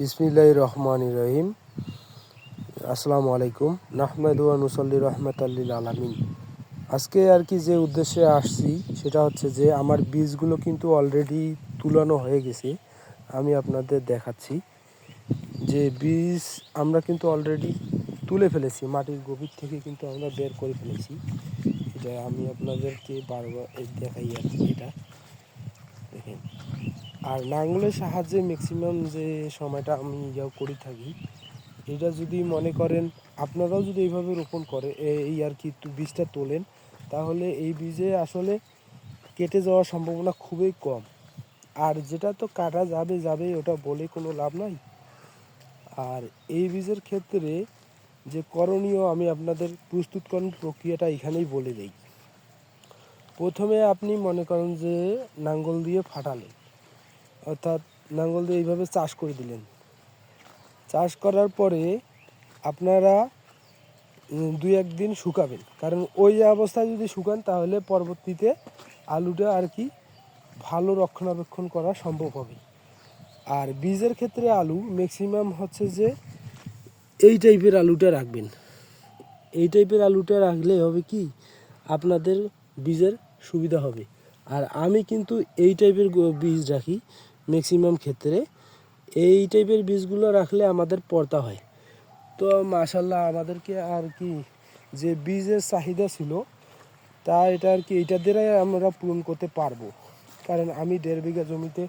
বিসমিল্লাহির রহমানির রহিম। আসসালামু আলাইকুম। নাহমাদু ওয়া নুসাল্লি রাহমাতাল লিল আলামিন। আজকে আর কি যে উদ্দেশ্যে আসছি সেটা হচ্ছে যে আমার বীজগুলো কিন্তু অলরেডি তুলানো হয়ে গেছে। আমি আপনাদের দেখাচ্ছি যে বীজ আমরা কিন্তু অলরেডি তুলে ফেলেছি, মাটির গভীর থেকে কিন্তু আমরা বের করে ফেলেছি। এটা আমি আপনাদেরকে বারবার দেখাই আর কি, এটা দেখেন। আর লাঙলের সাহায্যে ম্যাক্সিমাম যে সময়টা আমি করে থাকি, এটা যদি মনে করেন আপনারাও যদি এইভাবে রোপণ করে এই আর কি বীজটা তোলেন, তাহলে এই বীজে আসলে কেটে যাওয়ার সম্ভাবনা খুবই কম। আর যেটা তো কাটা যাবে ওটা বলে কোনো লাভ নাই। আর এই বীজের ক্ষেত্রে যে করণীয় আমি আপনাদের প্রস্তুতকরণ প্রক্রিয়াটা এখানেই বলে দিই। প্রথমে আপনি মনে করেন যে লাঙল দিয়ে ফাটালেন, অর্থাৎ লাঙল দিয়ে এইভাবে চাষ করে দিলেন। চাষ করার পরে আপনারা 2-1 দিন শুকাবেন, কারণ ওই অবস্থায় যদি শুকান তাহলে পরবর্তীতে আলুটা আর কি ভালো রক্ষণাবেক্ষণ করা সম্ভব হবে। আর বীজের ক্ষেত্রে আলু ম্যাক্সিমাম হচ্ছে যে এই টাইপের আলুটা রাখবেন। এই টাইপের আলুটা রাখলে হবে কি আপনাদের বীজের সুবিধা হবে। আর আমি কিন্তু এই টাইপের বীজ রাখি ম্যাক্সিমাম ক্ষেত্রে। এই টাইপের বীজগুলো রাখলে আমাদের পড়তা হয়। তো মাশাল্লাহ আমাদেরকে আর কি যে বীজের চাহিদা ছিল তা এটা আর কি এইটা দিয়ে আমরা পূরণ করতে পারবো। কারণ আমি 1.5 বিঘা জমিতে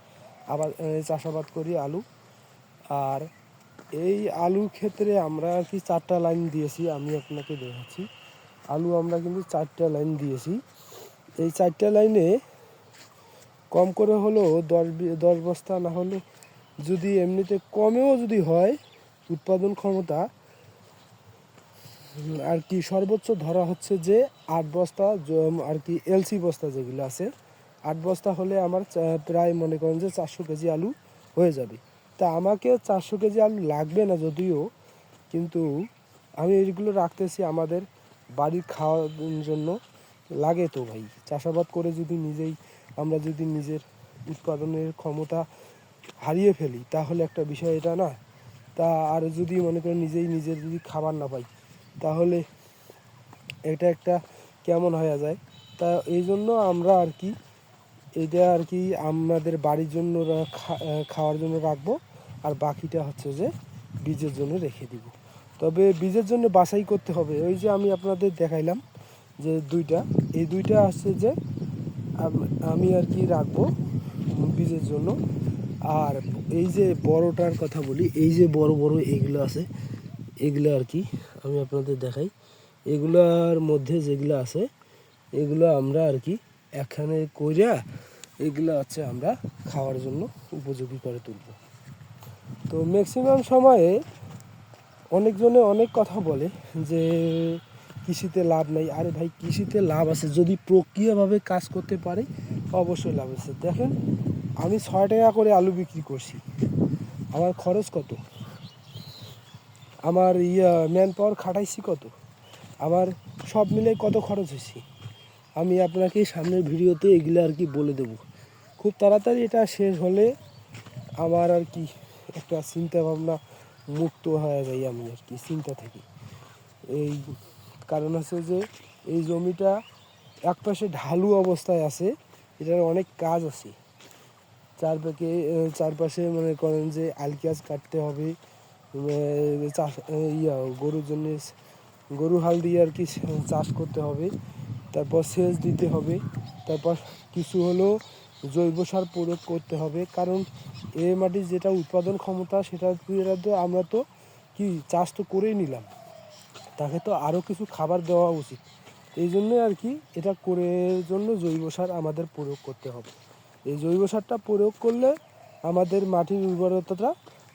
আবার চাষাবাদ করি আলু। আর এই আলু ক্ষেত্রে আমরা আর কি 4টা লাইন দিয়েছি, আমি আপনাকে দেখাচ্ছি। আলু আমরা কিন্তু 4টা লাইন দিয়েছি। এই 4টা লাইনে কম করে হলেও 10 বস্তা, না হলে যদি এমনিতে কমেও যদি হয় উৎপাদন ক্ষমতা আর কি সর্বোচ্চ ধরা হচ্ছে যে 8 বস্তা আর কি এলসি বস্তা যেগুলো আছে, 8 বস্তা হলে আমার প্রায় মনে করেন যে 400 কেজি আলু হয়ে যাবে। তা আমাকে 400 কেজি আলু লাগবে না যদিও, কিন্তু আমি এইগুলো রাখতেছি আমাদের বাড়ির খাওয়ার জন্য। লাগে তো ভাই, চাষাবাদ করে যদি আমরা যদি নিজের উৎপাদনের ক্ষমতা হারিয়ে ফেলি তাহলে একটা বিষয় এটা না। তা আর যদি মনে করেন নিজের যদি খাবার না পাই তাহলে এটা একটা কেমন হয়ে যায়। তা এই জন্য আমরা আর কি এটা আর কি আমাদের বাড়ির জন্য খাওয়ার জন্য রাখবো, আর বাকিটা হচ্ছে যে বীজের জন্য রেখে দিব। তবে বীজের জন্য বাছাই করতে হবে। ওই যে আমি আপনাদের দেখাইলাম যে এই দুইটা আছে যে আমি আর কি রাখবো বীজের জন্য। আর এই যে বড়টার কথা বলি, এই যে বড় এইগুলো আছে, এগুলো আর কি আমি আপনাদের দেখাই। এগুলার মধ্যে যেগুলো আছে এগুলো আমরা আর কি এখানে কইরা এগুলো হচ্ছে আমরা খাওয়ার জন্য উপযোগী করে তুলব। তো ম্যাক্সিমাম সময়ে অনেকজনে অনেক কথা বলে যে কৃষিতে লাভ নেই। আরে ভাই, কৃষিতে লাভ আছে যদি প্রক্রিয়াভাবে কাজ করতে পারে, অবশ্যই লাভ আছে। দেখেন, আমি 6 টাকা করে আলু বিক্রি করছি, আমার খরচ কত, আমার ম্যান পাওয়ার খাটাইছি কত, আমার সব মিলে কত খরচ হয়েছে, আমি আপনাকে সামনের ভিডিওতে এগুলো আর কি বলে দেব। খুব তাড়াতাড়ি এটা শেষ হলে আমার আর কি একটা চিন্তা ভাবনা মুক্ত হয়ে যাই আমি আর কি চিন্তা থেকে। এই কারণ আছে যে এই জমিটা একপাশে ঢালু অবস্থায় আছে, এটার অনেক কাজ আছে। চারপাশে মনে করেন যে আলকিয়াজ কাটতে হবে, চাষ গরুর জন্য গরু হাল দিয়ে আর কি চাষ করতে হবে, তারপর সেচ দিতে হবে, তারপর কিছু হলেও জৈব সার প্রয়োগ করতে হবে। কারণ এই মাটির যেটা উৎপাদন ক্ষমতা সেটা তো আমরা তো কি চাষ তো করেই নিলাম, তাকে তো আরও কিছু খাবার দেওয়া উচিত। এই জন্যই আর কি এটা করে জন্য জৈব সার আমাদের প্রয়োগ করতে হবে। এই জৈব সারটা প্রয়োগ করলে আমাদের মাটির উর্বরতাটা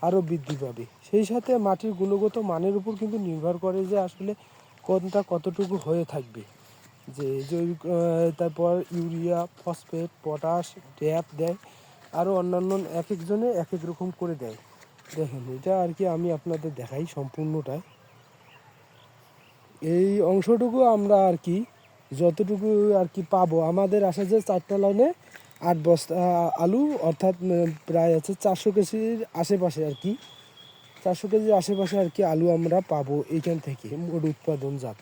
আরও বৃদ্ধি পাবে। সেই সাথে মাটির গুণগত মানের উপর কিন্তু নির্ভর করে যে আসলে কোনটা কতটুকু হয়ে থাকবে। যে জৈবিক তারপর ইউরিয়া, ফসফেট, পটাশ, ড্যাপ দেয়, আরও অন্যান্য এক একজনে এক এক রকম করে দেয়। দেখেন, এটা আর কি আমি আপনাদের দেখাই সম্পূর্ণটাই। এই অংশটুকু আমরা আর কি যতটুকু আর কি পাবো, আমাদের আসা যে 4টা লাইনে 8 বস্তা আলু, অর্থাৎ প্রায় আছে 400 কেজির আশেপাশে আর কি 400 কেজির আশেপাশে আর কি আলু আমরা পাবো এইখান থেকে মোট উৎপাদনজাত।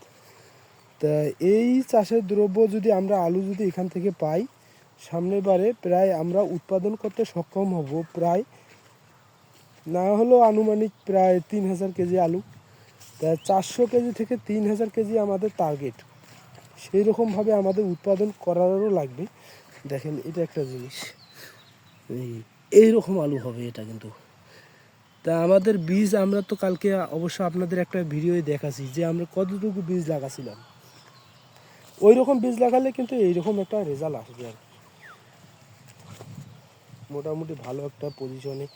তা এই চাষের দ্রব্য যদি আমরা আলু যদি এখান থেকে পাই, সামনের বারে প্রায় আমরা উৎপাদন করতে সক্ষম হব প্রায় না হলেও আনুমানিক প্রায় 3000 কেজি আলু। তা 400 কেজি থেকে 3000 কেজি আমাদের টার্গেট। সেই রকমভাবে আমাদের উৎপাদন করারও লাগবে। দেখেন এটা একটা জিনিস, এইরকম আলু হবে এটা কিন্তু। তা আমাদের বীজ আমরা তো কালকে অবশ্য আপনাদের একটা ভিডিওয়ে দেখাচ্ছি যে আমরা কতটুকু বীজ লাগাছিলাম। ওই রকম বীজ লাগালে কিন্তু এইরকম একটা রেজাল্ট আসবে আর কি। মোটামুটি ভালো একটা পজিশনে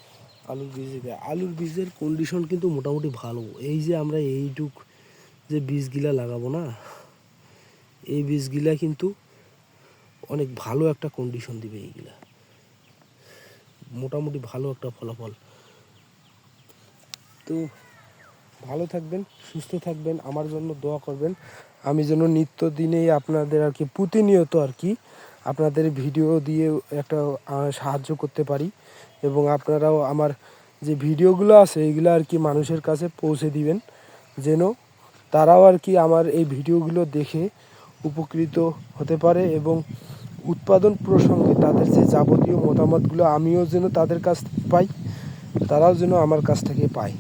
আলুর বীজের কন্ডিশন কিন্তু মোটামুটি ভালো। এই যে আমরা এইটুক যে বীজগুলা লাগাবো না, এই বীজগুলা কিন্তু অনেক ভালো একটা কন্ডিশন দিবে। এইগুলা মোটামুটি ভালো একটা ফলাফল। তো ভালো থাকবেন, সুস্থ থাকবেন, আমার জন্য দোয়া করবেন। আমি যেন নিত্যদিনেই আপনাদের আর কি প্রতিনিয়ত আর কি আপনাদের ভিডিও দিয়ে একটা সাহায্য করতে পারি, এবং আপনারাও আমার যে ভিডিওগুলো আছে এইগুলো আর কি মানুষের কাছে পৌঁছে দিবেন, যেন তারাও আর কি আমার এই ভিডিওগুলো দেখে উপকৃত হতে পারে, এবং উৎপাদন প্রসঙ্গে তাদের যে যাবতীয় মতামতগুলো আমিও যেন তাদের কাছ থেকে পাই, তারাও যেন আমার কাছ থেকে পায়।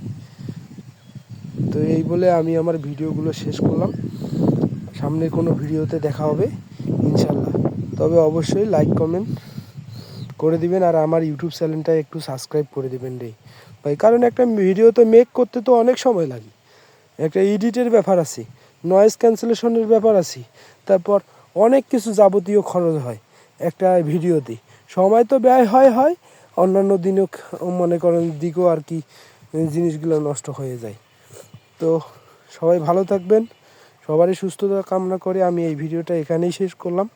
তো এই বলে আমি আমার ভিডিওগুলো শেষ করলাম। সামনে কোনো ভিডিওতে দেখা হবে ইনশাল্লাহ। তবে অবশ্যই লাইক কমেন্ট করে দিবেন, আর আমার ইউটিউব চ্যানেলটা একটু সাবস্ক্রাইব করে দিবেন রে ভাই। কারণ একটা ভিডিও তো মেক করতে তো অনেক সময় লাগে, একটা এডিটের ব্যাপার আছে, নয়েজ ক্যান্সেলেশনের ব্যাপার আছে, তারপর অনেক কিছু যাবতীয় খরচ হয় একটা ভিডিওতে। সময় তো ব্যয় হয়, অন্যান্য দিনও মনে করেন দিকেও আর কি জিনিসগুলো নষ্ট হয়ে যায়। তো সবাই ভালো থাকবেন, সবারই সুস্থতা কামনা করে আমি এই ভিডিওটা এখানেই শেষ করলাম।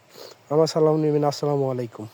আমার সালাম নেবেন। আসসালামু আলাইকুম।